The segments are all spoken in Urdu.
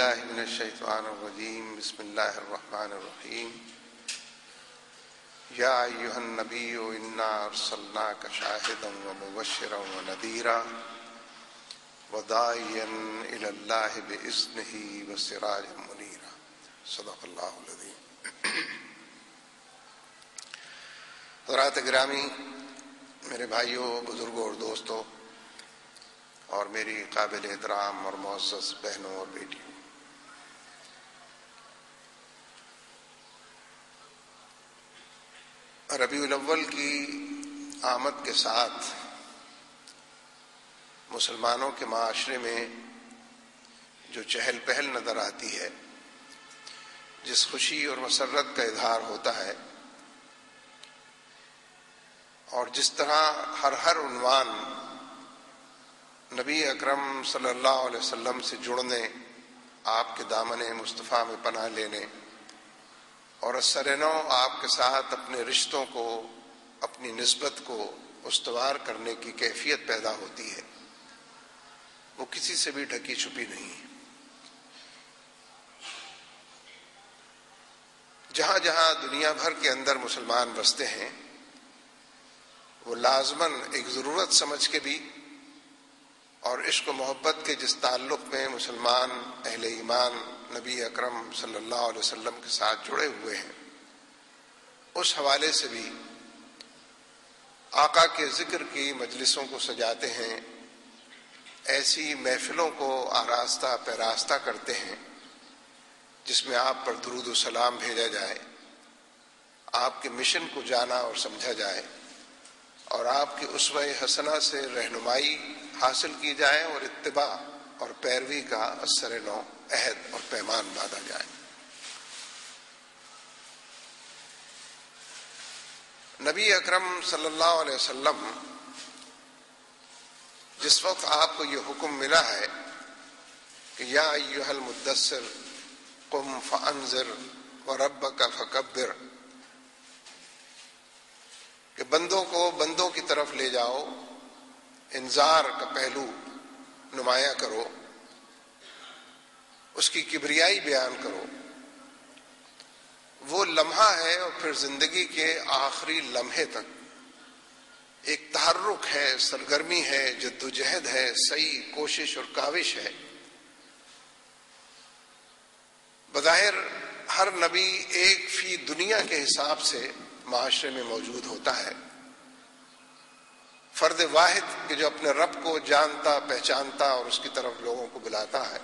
باللہ من الشیطان الرجیم بسم اللہ الرحمن الرحیم یا ایہا النبی انا ارسلناک شاہدا ومبشرا ونذیرا وداعیا الی اللہ باذنہ وسراجا منیرا صدق اللہ العظیم۔ حضرات گرامی، میرے بھائیوں، بزرگوں اور دوستوں، اور میری قابل احترام اور معزز بہنوں اور بیٹیوں، ربیع الاول کی آمد کے ساتھ مسلمانوں کے معاشرے میں جو چہل پہل نظر آتی ہے، جس خوشی اور مسرت کا اظہار ہوتا ہے، اور جس طرح ہر عنوان نبی اکرم صلی اللہ علیہ وسلم سے جڑنے، آپ کے دامن مصطفیٰ میں پناہ لینے اور اثر نو آپ کے ساتھ اپنے رشتوں کو، اپنی نسبت کو استوار کرنے کی کیفیت پیدا ہوتی ہے، وہ کسی سے بھی ڈھکی چھپی نہیں ہے۔ جہاں جہاں دنیا بھر کے اندر مسلمان بستے ہیں، وہ لازماً ایک ضرورت سمجھ کے بھی اور عشق و محبت کے جس تعلق میں مسلمان اہل ایمان نبی اکرم صلی اللہ علیہ وسلم کے ساتھ جڑے ہوئے ہیں، اس حوالے سے بھی آقا کے ذکر کی مجلسوں کو سجاتے ہیں، ایسی محفلوں کو آراستہ پیراستہ کرتے ہیں جس میں آپ پر درود و سلام بھیجا جائے، آپ کے مشن کو جانا اور سمجھا جائے، اور آپ کی اسوہ حسنہ سے رہنمائی حاصل کی جائے اور اتباع اور پیروی کا اثر نو عہد اور پیمان باندھا جائے۔ نبی اکرم صلی اللہ علیہ وسلم جس وقت آپ کو یہ حکم ملا ہے کہ یا ایھا المدثر قم فانذر وربک فکبر، کہ بندوں کو بندوں کی طرف لے جاؤ، انذار کا پہلو نمایاں کرو، اس کی کبریائی بیان کرو، وہ لمحہ ہے اور پھر زندگی کے آخری لمحے تک ایک تحرک ہے، سرگرمی ہے، جد و جہد ہے، سعی، کوشش اور کاوش ہے۔ بظاہر ہر نبی ایک فی دنیا کے حساب سے معاشرے میں موجود ہوتا ہے، فرد واحد کہ جو اپنے رب کو جانتا، پہچانتا اور اس کی طرف لوگوں کو بلاتا ہے۔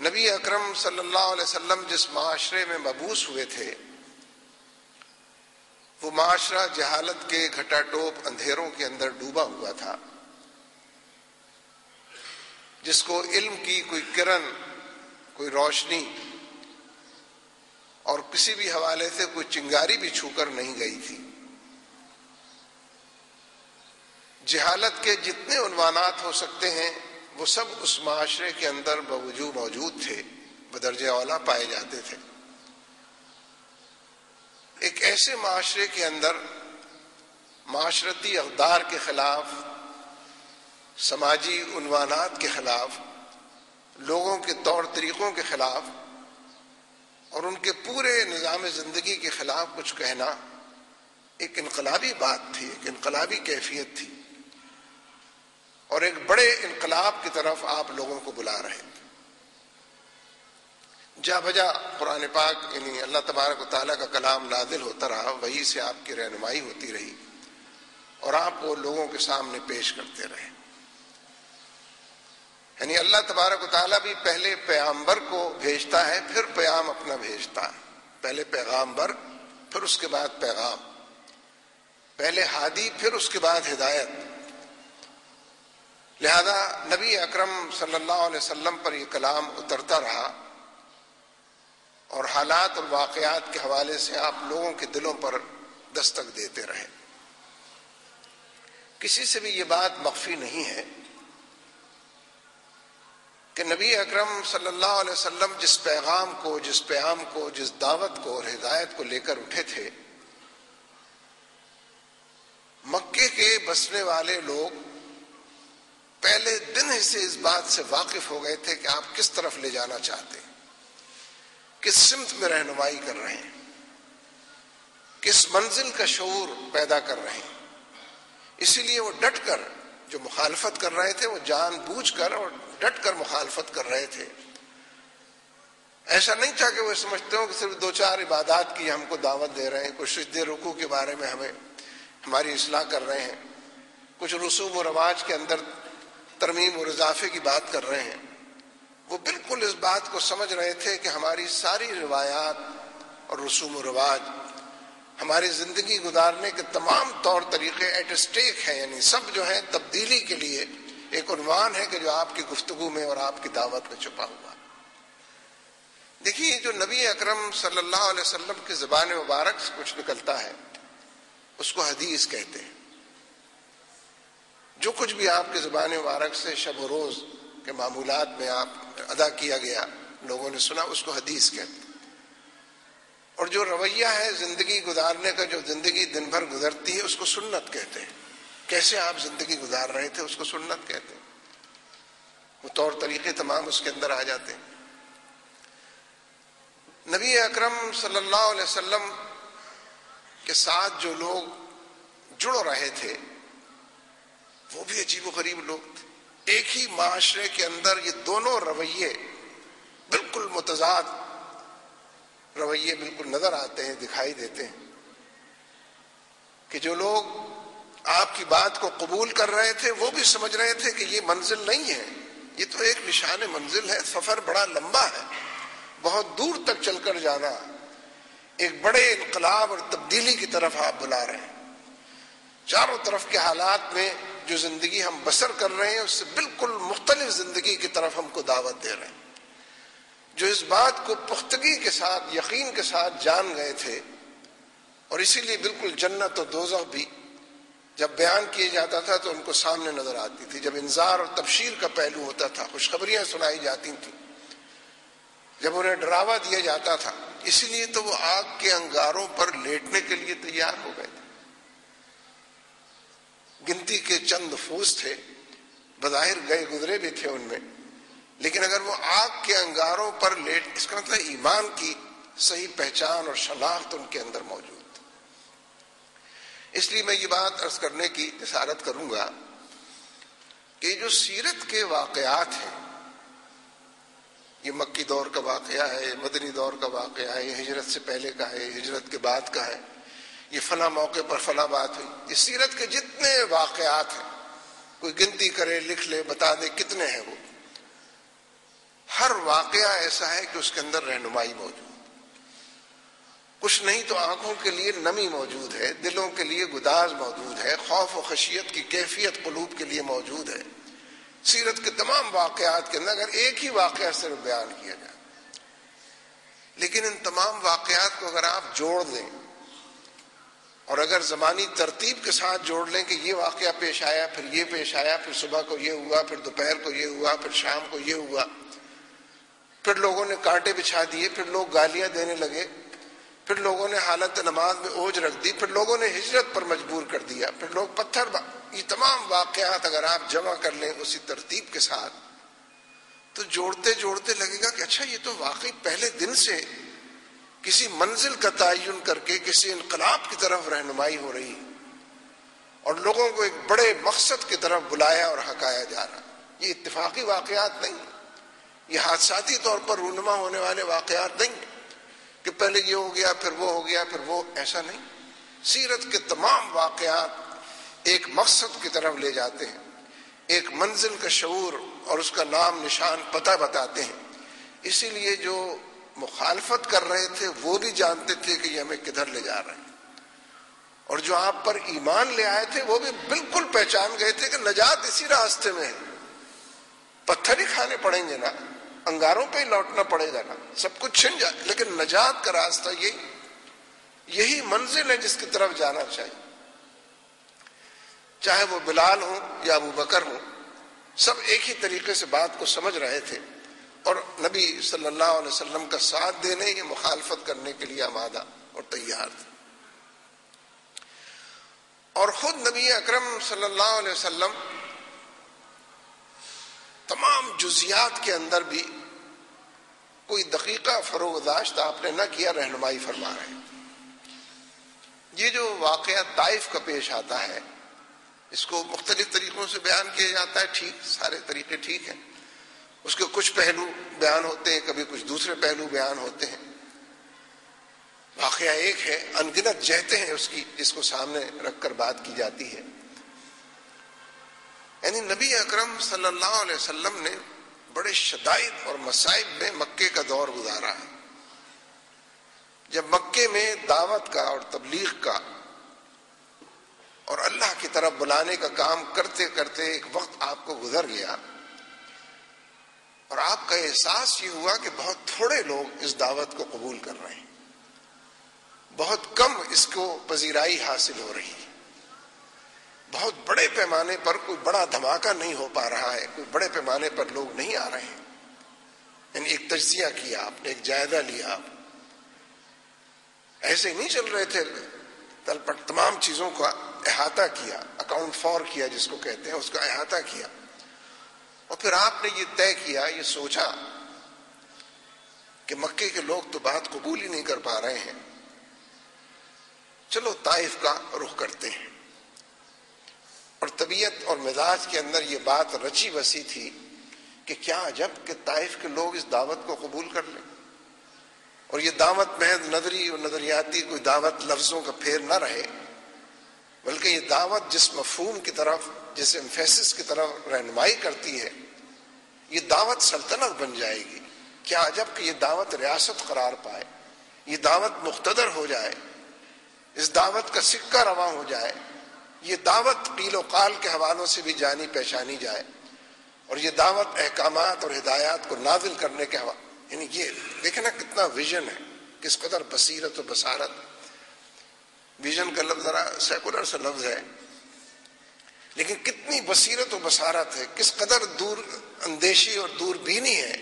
نبی اکرم صلی اللہ علیہ وسلم جس معاشرے میں مبعوث ہوئے تھے، وہ معاشرہ جہالت کے گھٹا ٹوپ اندھیروں کے اندر ڈوبا ہوا تھا، جس کو علم کی کوئی کرن، کوئی روشنی اور کسی بھی حوالے سے کوئی چنگاری بھی چھو کر نہیں گئی تھی۔ جہالت کے جتنے عنوانات ہو سکتے ہیں وہ سب اس معاشرے کے اندر بوجود موجود تھے، بدرجہ اولیٰ پائے جاتے تھے۔ ایک ایسے معاشرے کے اندر معاشرتی اقدار کے خلاف، سماجی عنوانات کے خلاف، لوگوں کے طور طریقوں کے خلاف اور ان کے پورے نظام زندگی کے خلاف کچھ کہنا ایک انقلابی بات تھی، ایک انقلابی کیفیت تھی، اور ایک بڑے انقلاب کی طرف آپ لوگوں کو بلا رہے تھے۔ جا بجا قرآن پاک یعنی اللہ تبارک و تعالیٰ کا کلام نازل ہوتا رہا، وہی سے آپ کی رہنمائی ہوتی رہی اور آپ کو لوگوں کے سامنے پیش کرتے رہے۔ یعنی اللہ تبارک و تعالیٰ بھی پہلے پیغمبر کو بھیجتا ہے، پھر پیغام اپنا بھیجتا ہے۔ پہلے پیغامبر، پھر اس کے بعد پیغام، پہلے ہادی، پھر اس کے بعد ہدایت۔ لہذا نبی اکرم صلی اللہ علیہ وسلم پر یہ کلام اترتا رہا اور حالات اور واقعات کے حوالے سے آپ لوگوں کے دلوں پر دستک دیتے رہے۔ کسی سے بھی یہ بات مخفی نہیں ہے کہ نبی اکرم صلی اللہ علیہ وسلم جس پیغام کو، جس پیام کو، جس دعوت کو اور ہدایت کو لے کر اٹھے تھے، مکے کے بسنے والے لوگ پہلے دن ہی سے اس بات سے واقف ہو گئے تھے کہ آپ کس طرف لے جانا چاہتے ہیں، کس سمت میں رہنمائی کر رہے ہیں، کس منزل کا شعور پیدا کر رہے ہیں. اسی لیے وہ ڈٹ کر جو مخالفت کر رہے تھے وہ جان بوجھ کر اور ڈٹ کر مخالفت کر رہے تھے. ایسا نہیں تھا کہ وہ سمجھتے ہوں کہ صرف 2-4 عبادات کی ہم کو دعوت دے رہے ہیں، کچھ سجدے رکوع کے بارے میں ہمیں ہماری اصلاح کر رہے ہیں، کچھ رسوم و رواج کے اندر ترمیم اور اضافے کی بات کر رہے ہیں. وہ بالکل اس بات کو سمجھ رہے تھے کہ ہماری ساری روایات اور رسوم و رواج، ہماری زندگی گزارنے کے تمام طور طریقے ایٹ اسٹیک ہیں، یعنی سب جو ہے تبدیلی کے لیے ایک عنوان ہے کہ جو آپ کی گفتگو میں اور آپ کی دعوت میں چھپا ہوا. دیکھیے جو نبی اکرم صلی اللہ علیہ وسلم کی زبان مبارک سے کچھ نکلتا ہے اس کو حدیث کہتے ہیں. جو کچھ بھی آپ کی زبان مبارک سے شب و روز کے معمولات میں آپ ادا کیا گیا، لوگوں نے سنا، اس کو حدیث کہتے ہیں. اور جو رویہ ہے زندگی گزارنے کا، جو زندگی دن بھر گزرتی ہے، اس کو سنت کہتے ہیں. کیسے آپ زندگی گزار رہے تھے اس کو سنت کہتے ہیں. وہ طور طریقے تمام اس کے اندر آ جاتے ہیں. نبی اکرم صلی اللہ علیہ وسلم کے ساتھ جو لوگ جڑ رہے تھے وہ بھی عجیب و غریب لوگ تھے. ایک ہی معاشرے کے اندر یہ دونوں رویے بالکل متضاد رویے بالکل نظر آتے ہیں، دکھائی دیتے ہیں. کہ جو لوگ آپ کی بات کو قبول کر رہے تھے وہ بھی سمجھ رہے تھے کہ یہ منزل نہیں ہے، یہ تو ایک نشان منزل ہے، سفر بڑا لمبا ہے، بہت دور تک چل کر جانا، ایک بڑے انقلاب اور تبدیلی کی طرف آپ بلا رہے ہیں. چاروں طرف کے حالات میں جو زندگی ہم بسر کر رہے ہیں اس سے بالکل مختلف زندگی کی طرف ہم کو دعوت دے رہے ہیں. جو اس بات کو پختگی کے ساتھ، یقین کے ساتھ جان گئے تھے، اور اسی لیے بالکل جنت اور دوزخ بھی جب بیان کیا جاتا تھا تو ان کو سامنے نظر آتی تھی. جب انذار اور تبشیر کا پہلو ہوتا تھا، خوشخبریاں سنائی جاتی تھیں، جب انہیں ڈراوا دیا جاتا تھا، اسی لیے تو وہ آگ کے انگاروں پر لیٹنے کے لیے تیار ہو گئے تھے. گنتی کے چند نفوس تھے، بظاہر گئے گزرے بھی تھے ان میں، لیکن اگر وہ آگ کے انگاروں پر لیٹ، اس کا مطلب ایمان کی صحیح پہچان اور شناخت ان کے اندر موجود. اس لیے میں یہ بات عرض کرنے کی جسارت کروں گا کہ جو سیرت کے واقعات ہیں، یہ مکی دور کا واقعہ ہے، مدنی دور کا واقعہ ہے، یہ ہجرت سے پہلے کا ہے، ہجرت کے بعد کا ہے، یہ فلاں موقع پر فلاں بات ہوئی. یہ سیرت کے جتنے واقعات ہیں، کوئی گنتی کرے، لکھ لے، بتا دے کتنے ہیں وہ، ہر واقعہ ایسا ہے کہ اس کے اندر رہنمائی موجود. کچھ نہیں تو آنکھوں کے لیے نمی موجود ہے، دلوں کے لیے گداز موجود ہے، خوف و خشیت کی کیفیت قلوب کے لیے موجود ہے. سیرت کے تمام واقعات کے اندر اگر ایک ہی واقعہ صرف بیان کیا جائے، لیکن ان تمام واقعات کو اگر آپ جوڑ دیں اور اگر زمانی ترتیب کے ساتھ جوڑ لیں کہ یہ واقعہ پیش آیا، پھر یہ پیش آیا، پھر صبح کو یہ ہوا، پھر دوپہر کو یہ ہوا، پھر شام کو یہ ہوا، پھر لوگوں نے کانٹے بچھا دیے، پھر لوگ گالیاں دینے لگے، پھر لوگوں نے حالت نماز میں اوج رکھ دی، پھر لوگوں نے ہجرت پر مجبور کر دیا، پھر لوگ پتھر یہ تمام واقعات اگر آپ جمع کر لیں اسی ترتیب کے ساتھ تو جوڑتے جوڑتے لگے گا کہ اچھا یہ تو واقعی پہلے دن سے کسی منزل کا تعین کر کے کسی انقلاب کی طرف رہنمائی ہو رہی اور لوگوں کو ایک بڑے مقصد کی طرف بلایا اور ہکایا جا رہا. یہ اتفاقی واقعات نہیں، یہ حادثاتی طور پر رونما ہونے والے واقعات نہیں کہ پہلے یہ ہو گیا پھر وہ ہو گیا پھر وہ، ایسا نہیں. سیرت کے تمام واقعات ایک مقصد کی طرف لے جاتے ہیں، ایک منزل کا شعور اور اس کا نام نشان پتہ بتاتے ہیں. اسی لیے جو مخالفت کر رہے تھے وہ بھی جانتے تھے کہ یہ ہمیں کدھر لے جا رہے ہیں، اور جو آپ پر ایمان لے آئے تھے وہ بھی بالکل پہچان گئے تھے کہ نجات اسی راستے میں ہے. پتھر ہی کھانے پڑیں گے نا، انگاروں پہ ہی لوٹنا پڑے گا نا، سب کچھ چھن جائے، لیکن نجات کا راستہ یہی منزل ہے جس کی طرف جانا چاہیے. چاہے وہ بلال ہوں یا ابو بکر ہوں، سب ایک ہی طریقے سے بات کو سمجھ رہے تھے اور نبی صلی اللہ علیہ وسلم کا ساتھ دینے یا مخالفت کرنے کے لیے آمادہ اور تیار تھے. اور خود نبی اکرم صلی اللہ علیہ وسلم تمام جزیات کے اندر بھی کوئی دقیقہ فروغ داشت آپ نے نہ کیا، رہنمائی فرما رہے ہیں۔ یہ جو واقعہ طائف کا پیش آتا ہے، اس کو مختلف طریقوں سے بیان کیا جاتا ہے، ٹھیک، سارے طریقے ٹھیک ہیں، اس کے کچھ پہلو بیان ہوتے ہیں، کبھی کچھ دوسرے پہلو بیان ہوتے ہیں۔ واقعہ ایک ہے، ان گنت جہتیں ہیں اس کی، جس کو سامنے رکھ کر بات کی جاتی ہے۔ یعنی نبی اکرم صلی اللہ علیہ وسلم نے بڑے شدائد اور مصائب میں مکے کا دور گزارا ہے۔ جب مکے میں دعوت کا اور تبلیغ کا اور اللہ کی طرف بلانے کا کام کرتے کرتے ایک وقت آپ کو گزر گیا اور آپ کا احساس یہ ہوا کہ بہت تھوڑے لوگ اس دعوت کو قبول کر رہے ہیں، بہت کم اس کو پذیرائی حاصل ہو رہی ہے، بہت بڑے پیمانے پر کوئی بڑا دھماکہ نہیں ہو پا رہا ہے، کوئی بڑے پیمانے پر لوگ نہیں آ رہے ہیں۔ یعنی ایک تجزیہ کیا آپ نے، ایک جائزہ لیا آپ، ایسے نہیں چل رہے تھے، تل پر تمام چیزوں کا احاطہ کیا، اکاؤنٹ فار کیا جس کو کہتے ہیں، اس کا احاطہ کیا، اور پھر آپ نے یہ طے کیا، یہ سوچا کہ مکے کے لوگ تو بات قبول ہی نہیں کر پا رہے ہیں، چلو طائف کا رخ کرتے ہیں۔ اور طبیعت اور مزاج کے اندر یہ بات رچی بسی تھی کہ کیا عجب کہ طائف کے لوگ اس دعوت کو قبول کر لیں، اور یہ دعوت محض نظری اور نظریاتی کوئی دعوت لفظوں کا پھیر نہ رہے، بلکہ یہ دعوت جس مفہوم کی طرف، جس ایمفیسس کی طرف رہنمائی کرتی ہے، یہ دعوت سلطنت بن جائے گی۔ کیا عجب کہ یہ دعوت ریاست قرار پائے، یہ دعوت مقتدر ہو جائے، اس دعوت کا سکہ رواں ہو جائے، یہ دعوت قیل و قال کے حوالوں سے بھی جانی پہچانی جائے، اور یہ دعوت احکامات اور ہدایات کو نازل کرنے کے حوالے، یعنی یہ دیکھیں نا کتنا ویژن ہے، کس قدر بصیرت و بصارت۔ ویژن کا لفظ ذرا سیکولر سا لفظ ہے، لیکن کتنی بصیرت و بصارت ہے، کس قدر دور اندیشی اور دور بینی ہے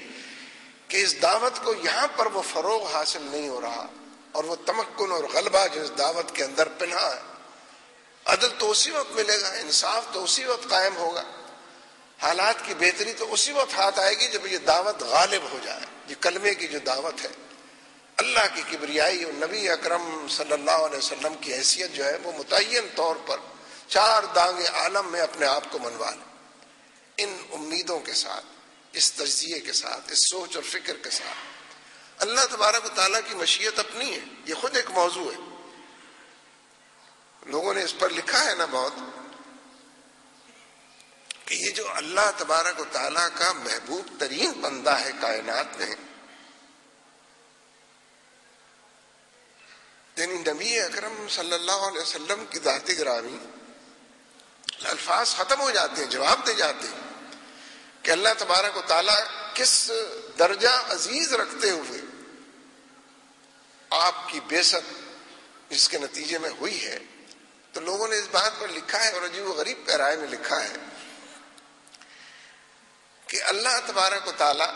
کہ اس دعوت کو یہاں پر وہ فروغ حاصل نہیں ہو رہا، اور وہ تمکن اور غلبہ جو اس دعوت کے اندر پنہا ہے۔ عدل تو اسی وقت ملے گا، انصاف تو اسی وقت قائم ہوگا، حالات کی بہتری تو اسی وقت ہاتھ آئے گی جب یہ دعوت غالب ہو جائے۔ یہ کلمے کی جو دعوت ہے، اللہ کی کبریائی اور نبی اکرم صلی اللہ علیہ وسلم کی حیثیت جو ہے، وہ متعین طور پر چار دانگ عالم میں اپنے آپ کو منوا لے، ان امیدوں کے ساتھ، اس تجزیے کے ساتھ، اس سوچ اور فکر کے ساتھ۔ اللہ تبارک و تعالیٰ کی مشیت اپنی ہے، یہ خود ایک موضوع ہے، لوگوں نے اس پر لکھا ہے نا بہت، کہ یہ جو اللہ تبارک و تعالیٰ کا محبوب ترین بندہ ہے کائنات میں، یعنی نبی اکرم صلی اللہ علیہ وسلم کی ذات گرامی، الفاظ ختم ہو جاتے ہیں، جواب دے جاتے ہیں کہ اللہ تبارک و تعالیٰ کس درجہ عزیز رکھتے ہوئے آپ کی بعثت جس کے نتیجے میں ہوئی ہے، تو لوگوں نے اس بات پر لکھا ہے، اور عجیب و غریب پیرائے میں لکھا ہے کہ اللہ تبارک و تعالیٰ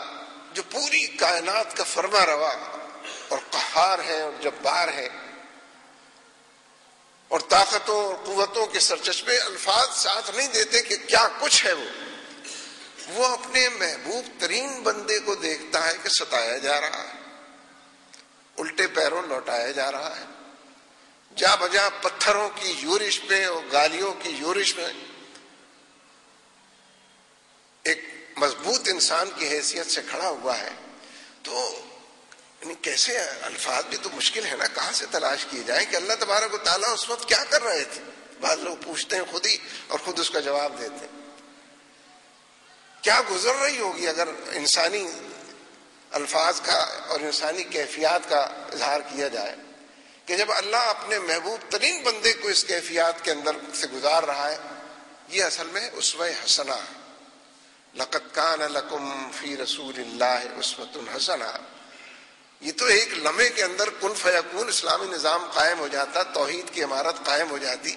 جو پوری کائنات کا فرما روا اور قہار ہے اور جبار ہے، اور طاقتوں اور قوتوں کے سرچشمے الفاظ ساتھ نہیں دیتے کہ کیا کچھ ہے، وہ اپنے محبوب ترین بندے کو دیکھتا ہے کہ ستایا جا رہا ہے، الٹے پیروں لوٹایا جا رہا ہے، جا بجا پتھروں کی یورش میں اور گالیوں کی یورش میں ایک مضبوط انسان کی حیثیت سے کھڑا ہوا ہے۔ تو یعنی کیسے، الفاظ بھی تو مشکل ہے نا، کہاں سے تلاش کیے جائیں کہ اللہ تبارک و تعالیٰ اس وقت کیا کر رہے تھے۔ بعض لوگ پوچھتے ہیں خود ہی اور خود اس کا جواب دیتے ہیں، کیا گزر رہی ہوگی اگر انسانی الفاظ کا اور انسانی کیفیات کا اظہار کیا جائے کہ جب اللہ اپنے محبوب ترین بندے کو اس کیفیات کے اندر سے گزار رہا ہے۔ یہ اصل میں اسوہ حسنہ ہے، لقد کان لکم فی رسول اللہ اسوۃ حسنہ۔ یہ تو ایک لمحے کے اندر کن فیکون اسلامی نظام قائم ہو جاتا، توحید کی عمارت قائم ہو جاتی،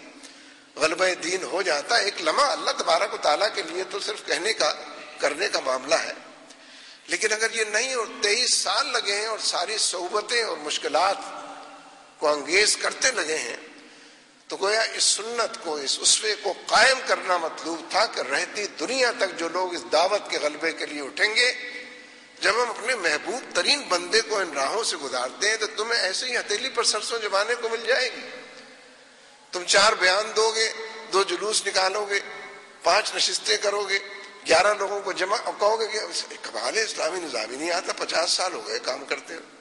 غلبہ دین ہو جاتا۔ ایک لمحہ اللہ تبارک و تعالیٰ کے لیے تو صرف کہنے کا، کرنے کا معاملہ ہے، لیکن اگر یہ نہیں اور 23 سال لگے ہیں اور ساری صعوبتیں اور مشکلات کو انگیز کرتے لگے ہیں، تو گویا اس سنت کو، اس اسوے کو قائم کرنا مطلوب تھا کہ رہتی دنیا تک جو لوگ اس دعوت کے غلبے کے لیے اٹھیں گے، جب ہم اپنے محبوب ترین بندے کو ان راہوں سے گزارتے ہیں تو تمہیں ایسے ہی ہتھیلی پر سرسوں جمانے کو مل جائے گی. تم 4 بیان دو گے، 2 جلوس نکالو گے، 5 نشستیں کرو گے، 11 لوگوں کو جمع، اور کہو گے کہ کمال اسلامی نظام ہی نہیں آتا، 50 سال ہو گئے کام کرتے ہوئے.